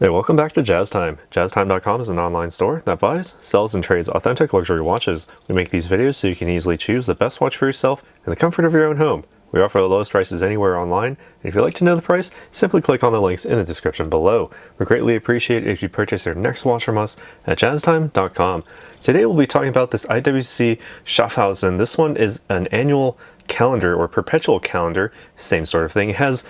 Hey, welcome back to Jazz Time. JazzTime.com is an online store that buys, sells, and trades authentic luxury watches. We make these videos so you can easily choose the best watch for yourself in the comfort of your own home. We offer the lowest prices anywhere online, and if you'd like to know the price, simply click on the links in the description below. We greatly appreciate it if you purchase your next watch from us at JazzTime.com. Today we'll be talking about this IWC Schaffhausen. This one is an annual calendar or perpetual calendar, same sort of thing. It has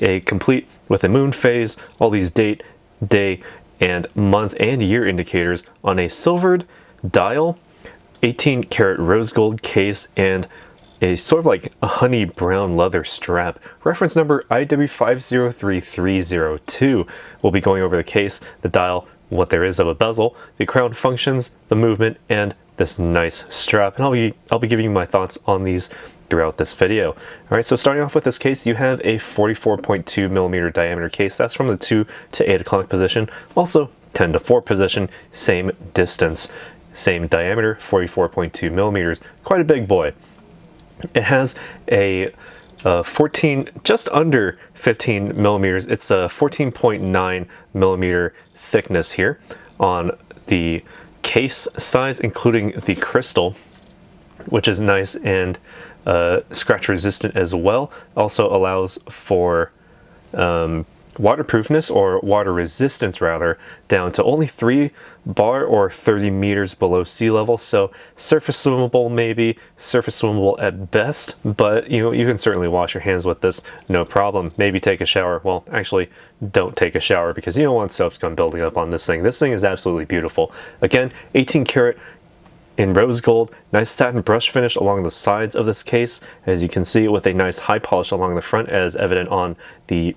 a complete with a moon phase, all these date, day, and month and year indicators on a silvered dial, 18 karat rose gold case, and a sort of like a honey brown leather strap. Reference number IW503302. We'll be going over the case, the dial, what there is of a bezel, the crown functions, the movement, and this nice strap. And I'll be giving you my thoughts on these throughout this video. All right, so starting off with this case, you have a 44.2 millimeter diameter case. That's from the 2 to 8 o'clock position. Also 10 to 4 position, same distance, same diameter, 44.2 millimeters. Quite a big boy. It has a 14, just under 15 millimeters. It's a 14.9 millimeter thickness here on the case size, including the crystal, which is nice and scratch resistant as well. Also allows for waterproofness, or water resistance rather, down to only 3 bar or 30 meters below sea level. So surface swimmable, maybe surface swimmable at best, but you can certainly wash your hands with this, no problem. Maybe take a shower. Well, actually don't take a shower because you don't want soap scum building up on this thing. This thing is absolutely beautiful. Again, 18 karat in rose gold, nice satin brush finish along the sides of this case, as you can see, with a nice high polish along the front, as evident on the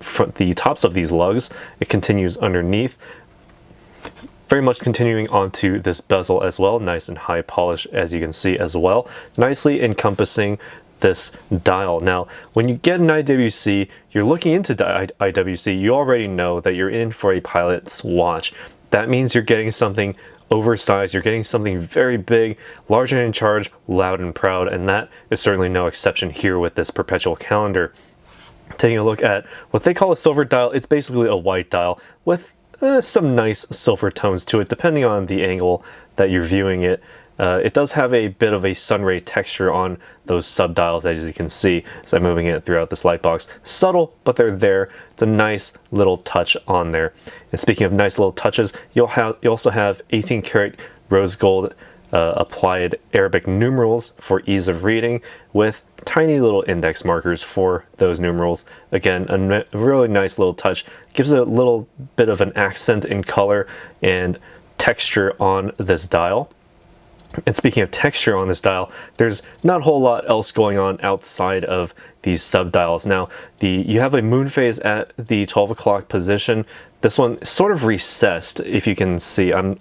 tops of these lugs. It continues underneath, very much continuing onto this bezel as well, nice and high polish, as you can see as well, nicely encompassing this dial. Now, when you get an IWC, you're looking into IWC, you already know that you're in for a pilot's watch. That means you're getting something oversized, you're getting something very big, large and in charge, loud and proud, and that is certainly no exception here with this perpetual calendar. Taking a look at what they call a silver dial, it's basically a white dial with some nice silver tones to it, depending on the angle that you're viewing it. It does have a bit of a sunray texture on those subdials, as you can see, as I'm moving it throughout this light box. Subtle, but they're there. It's a nice little touch on there. And speaking of nice little touches, you also have 18 karat rose gold applied Arabic numerals for ease of reading, with tiny little index markers for those numerals. Again, a really nice little touch. Gives it a little bit of an accent in color and texture on this dial. And speaking of texture on this dial, there's not a whole lot else going on outside of these subdials. Now, you have a moon phase at the 12 o'clock position. This one is sort of recessed, if you can see. It's a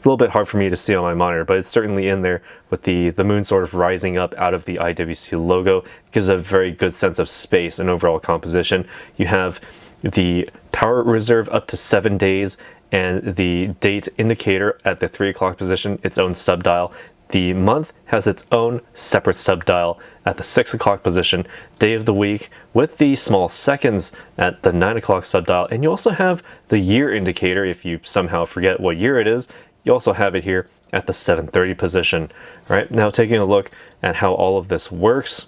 little bit hard for me to see on my monitor, but it's certainly in there with the moon sort of rising up out of the IWC logo. It gives a very good sense of space and overall composition. You have the power reserve up to 7 days, and the date indicator at the 3 o'clock position, its own subdial. The month has its own separate subdial at the 6 o'clock position, day of the week, with the small seconds at the 9 o'clock subdial. And you also have the year indicator. If you somehow forget what year it is, you also have it here at the 7:30 position. All right, now taking a look at how all of this works.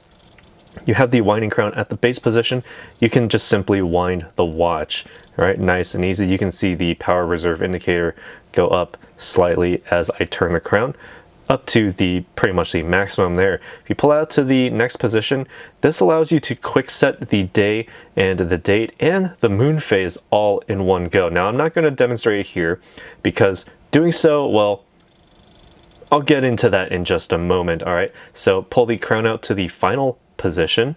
You have the winding crown at the base position. You can just simply wind the watch. All right, nice and easy. You can see the power reserve indicator go up slightly as I turn the crown up to the pretty much the maximum there. If you pull out to the next position, this allows you to quick set the day and the date and the moon phase all in one go. Now, I'm not going to demonstrate it here because doing so, well, I'll get into that in just a moment. All right, so pull the crown out to the final position.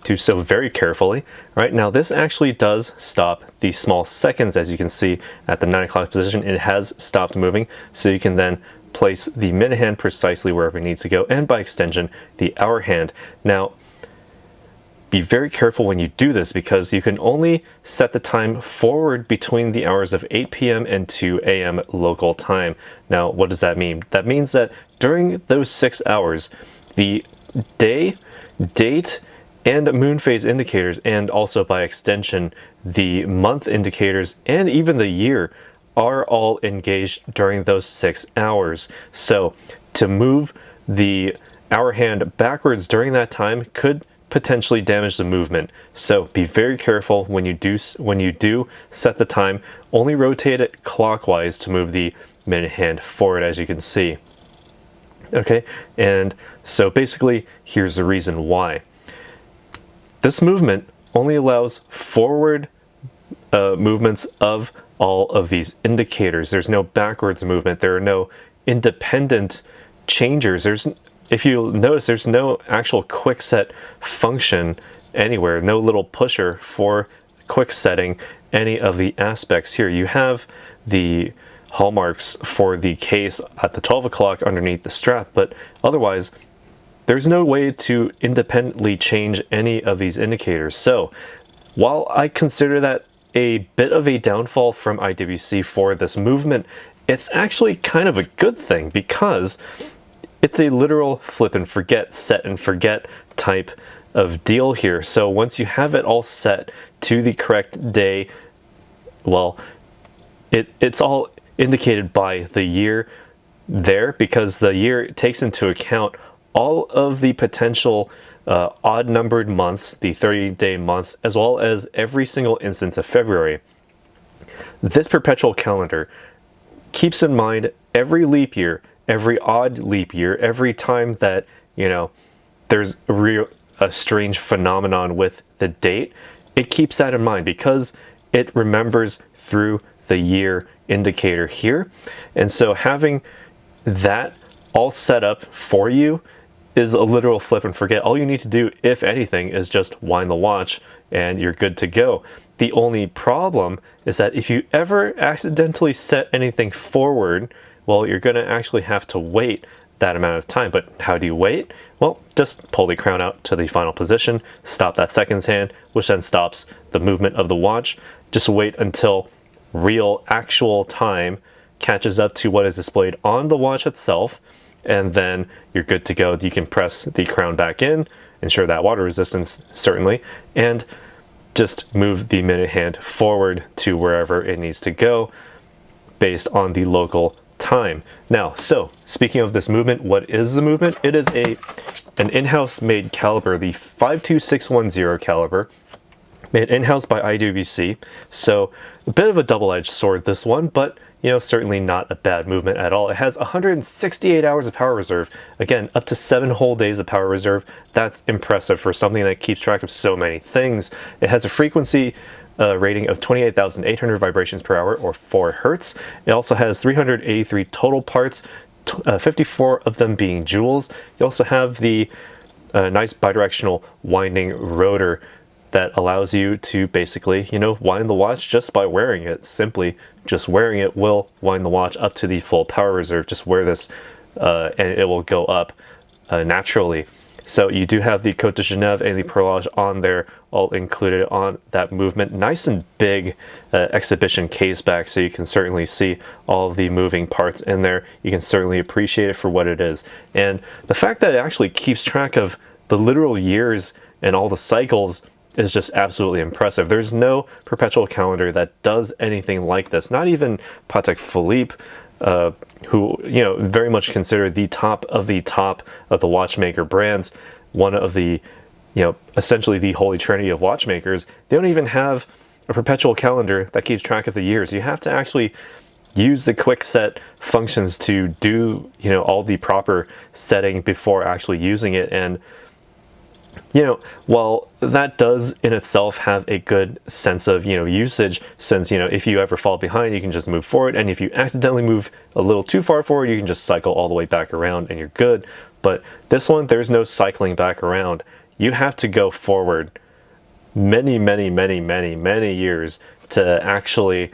Do so very carefully. All right, now this actually does stop the small seconds, as you can see at the 9 o'clock position. It has stopped moving, so you can then place the minute hand precisely wherever it needs to go, and by extension, the hour hand. Now, be very careful when you do this because you can only set the time forward between the hours of 8 p.m. and 2 a.m. local time. Now, what does that mean? That means that during those 6 hours, the day, date, and moon phase indicators, and also by extension the month indicators and even the year are all engaged during those 6 hours. So to move the hour hand backwards during that time could potentially damage the movement. So be very careful when you do set the time. Only rotate it clockwise to move the minute hand forward, as you can see. Okay, and so basically here's the reason why. This movement only allows forward movements of all of these indicators. There's no backwards movement. There are no independent changers. If you notice, there's no actual quick set function anywhere. No little pusher for quick setting any of the aspects here. You have the hallmarks for the case at the 12 o'clock underneath the strap, but otherwise there's no way to independently change any of these indicators. So while I consider that a bit of a downfall from IWC for this movement, it's actually kind of a good thing, because it's a literal flip and forget, set and forget type of deal here. So once you have it all set to the correct day, well, it's all indicated by the year there, because the year takes into account all of the potential odd numbered months, the 30-day months, as well as every single instance of February. This perpetual calendar keeps in mind every leap year, every odd leap year, every time that, you know, there's a strange phenomenon with the date. It keeps that in mind because it remembers through the year indicator here. And so having that all set up for you is a literal flip and forget. All you need to do, if anything, is just wind the watch and you're good to go. The only problem is that if you ever accidentally set anything forward, well, you're going to actually have to wait that amount of time. But how do you wait? Well, just pull the crown out to the final position, stop that seconds hand, which then stops the movement of the watch. Just wait until real actual time catches up to what is displayed on the watch itself, and then you're good to go. You can press the crown back in, ensure that water resistance certainly, and just move the minute hand forward to wherever it needs to go based on the local time. Now, so speaking of this movement, what is the movement? It is an in-house made caliber, the 52610 caliber, made in-house by IWC. So a bit of a double-edged sword, this one, but you know, certainly not a bad movement at all. It has 168 hours of power reserve. Again, up to 7 whole days of power reserve. That's impressive for something that keeps track of so many things. It has a frequency rating of 28,800 vibrations per hour, or 4 hertz. It also has 383 total parts, 54 of them being joules. You also have the nice bidirectional winding rotor that allows you to basically, you know, wind the watch just by wearing it. Simply just wearing it will wind the watch up to the full power reserve. Just wear this and it will go up naturally. So you do have the Côte de Genève and the Perlage on there, all included on that movement. Nice and big exhibition case back, so you can certainly see all of the moving parts in there. You can certainly appreciate it for what it is. And the fact that it actually keeps track of the literal years and all the cycles is just absolutely impressive. There's no perpetual calendar that does anything like this. Not even Patek Philippe, who, you know, very much considered the top of the watchmaker brands, one of the, you know, essentially the holy trinity of watchmakers. They don't even have a perpetual calendar that keeps track of the years. You have to actually use the quick set functions to do, you know, all the proper setting before actually using it. And you know, while that does in itself have a good sense of, you know, usage, since, you know, if you ever fall behind, you can just move forward. And if you accidentally move a little too far forward, you can just cycle all the way back around and you're good. But this one, there's no cycling back around. You have to go forward many years to actually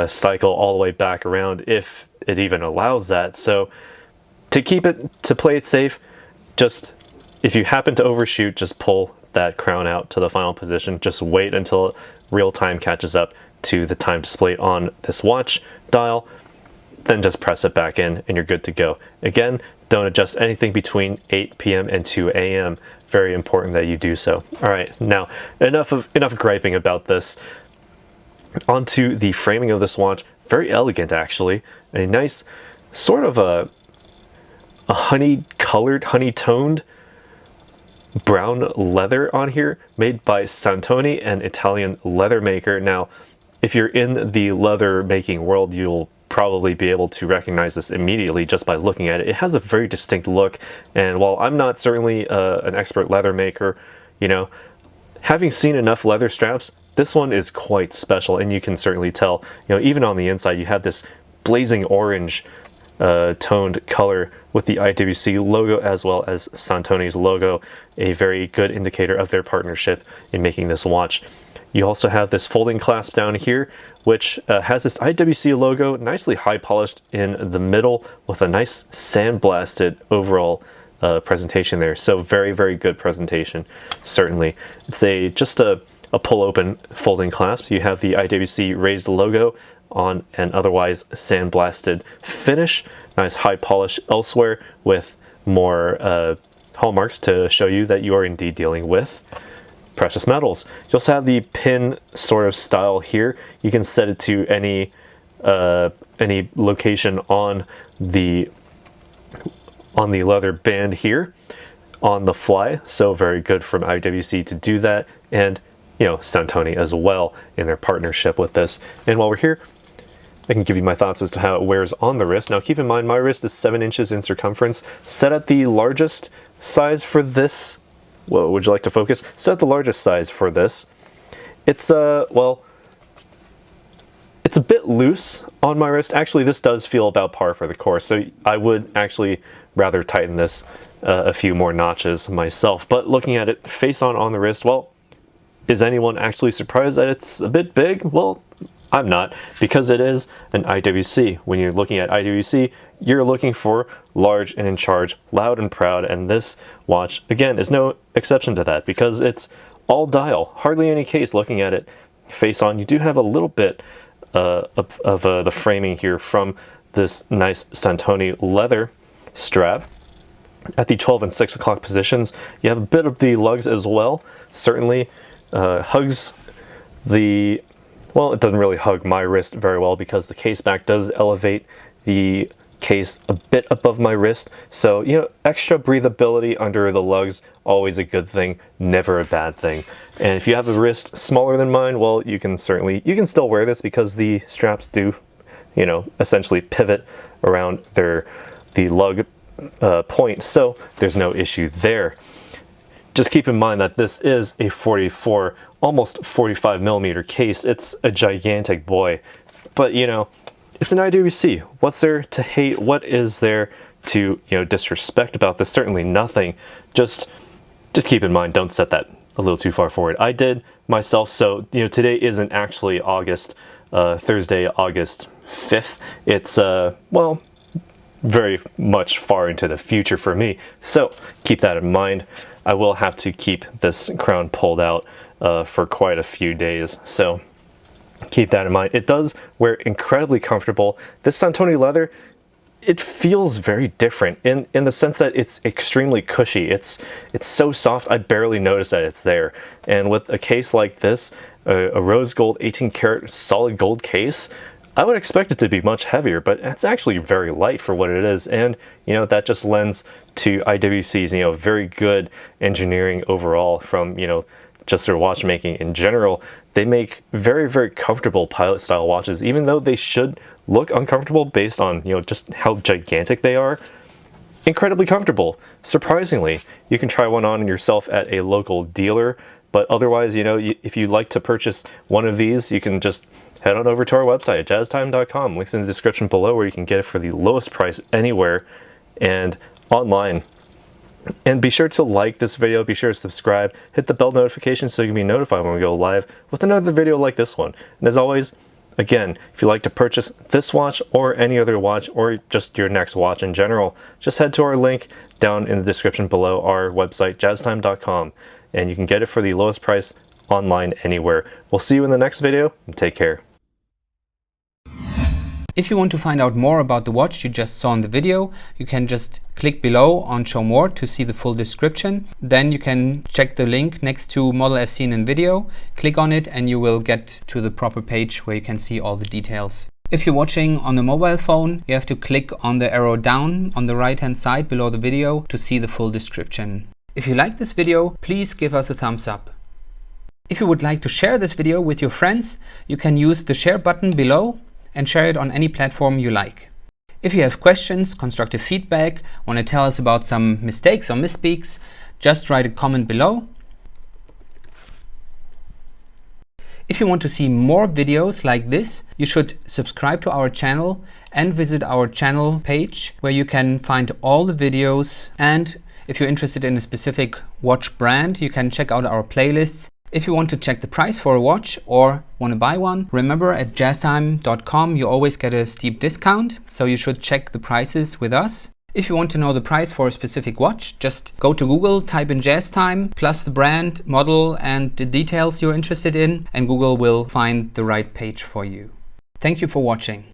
cycle all the way back around, if it even allows that. So to play it safe, just if you happen to overshoot, just pull that crown out to the final position. Just wait until real time catches up to the time displayed on this watch dial. Then just press it back in and you're good to go. Again, don't adjust anything between 8 p.m. and 2 a.m. very important that you do so. All right, now enough griping about this. Onto the framing of this watch. Very elegant, actually. A nice sort of a honey-colored, honey-toned brown leather on here, made by Santoni, an Italian leather maker. Now, if you're in the leather making world, you'll probably be able to recognize this immediately just by looking at it. It has a very distinct look, and while I'm not certainly an expert leather maker, you know, having seen enough leather straps, this one is quite special, and you can certainly tell, you know, even on the inside, you have this blazing orange toned color with the IWC logo as well as Santoni's logo, a very good indicator of their partnership in making this watch. You also have this folding clasp down here, which has this IWC logo nicely high polished in the middle with a nice sandblasted overall presentation there. So very, very good presentation, certainly. It's just a pull open folding clasp. You have the IWC raised logo on an otherwise sandblasted finish. Nice high polish elsewhere with more hallmarks to show you that you are indeed dealing with precious metals. You also have the pin sort of style here. You can set it to any location on the leather band here on the fly. So very good from IWC to do that, and you know, Santoni as well in their partnership with this. And while we're here, I can give you my thoughts as to how it wears on the wrist. Now keep in mind, my wrist is 7 inches in circumference, set at the largest size for this. Well, would you like to focus? Set the largest size for this. It's well, it's a bit loose on my wrist. Actually, this does feel about par for the course, so I would actually rather tighten this a few more notches myself. But looking at it face on the wrist, well, is anyone actually surprised that it's a bit big? Well, I'm not, because it is an IWC. When you're looking at IWC, you're looking for large and in charge, loud and proud, and this watch, again, is no exception to that, because it's all dial, hardly any case. Looking at it face on, you do have a little bit of the framing here from this nice Santoni leather strap. At the 12 and 6 o'clock positions, you have a bit of the lugs as well. Certainly hugs the, well, it doesn't really hug my wrist very well because the case back does elevate the case a bit above my wrist. So, you know, extra breathability under the lugs, always a good thing, never a bad thing. And if you have a wrist smaller than mine, well, you can still wear this because the straps do, you know, essentially pivot around the lug point. So there's no issue there. Just keep in mind that this is a 44, almost 45 millimeter case. It's a gigantic boy, but you know, it's an IWC. What's there to hate? What is there to, you know, disrespect about this? Certainly nothing. Just keep in mind, don't set that a little too far forward. I did myself, so you know, today isn't actually Thursday, August 5th. It's well, very much far into the future for me. So keep that in mind. I will have to keep this crown pulled out for quite a few days. So keep that in mind. It does wear incredibly comfortable. This Santoni leather, it feels very different in the sense that it's extremely cushy. It's so soft, I barely notice that it's there. And with a case like this, a rose gold 18 karat solid gold case, I would expect it to be much heavier, but it's actually very light for what it is. And, you know, that just lends to IWC's, you know, very good engineering overall from, you know, just their watchmaking in general. They make very, very comfortable pilot style watches, even though they should look uncomfortable based on, you know, just how gigantic they are. Incredibly comfortable. Surprisingly, you can try one on yourself at a local dealer, but otherwise, you know, if you'd like to purchase one of these, you can just head on over to our website, jazztime.com. Links in the description below where you can get it for the lowest price anywhere and online. And be sure to like this video, be sure to subscribe, hit the bell notification so you can be notified when we go live with another video like this one. And as always, again, if you'd like to purchase this watch or any other watch or just your next watch in general, just head to our link down in the description below, our website, jazztime.com, and you can get it for the lowest price online anywhere. We'll see you in the next video, and take care. If you want to find out more about the watch you just saw in the video, you can just click below on Show More to see the full description. Then you can check the link next to Model as seen in video, click on it and you will get to the proper page where you can see all the details. If you're watching on a mobile phone, you have to click on the arrow down on the right hand side below the video to see the full description. If you like this video, please give us a thumbs up. If you would like to share this video with your friends, you can use the share button below and share it on any platform you like. If you have questions, constructive feedback, want to tell us about some mistakes or misspeaks, just write a comment below. If you want to see more videos like this, you should subscribe to our channel and visit our channel page where you can find all the videos. And if you're interested in a specific watch brand, you can check out our playlists. If you want to check the price for a watch or want to buy one, remember at jazztime.com you always get a steep discount, so you should check the prices with us. If you want to know the price for a specific watch, just go to Google, type in JazzTime, plus the brand, model and the details you're interested in, and Google will find the right page for you. Thank you for watching.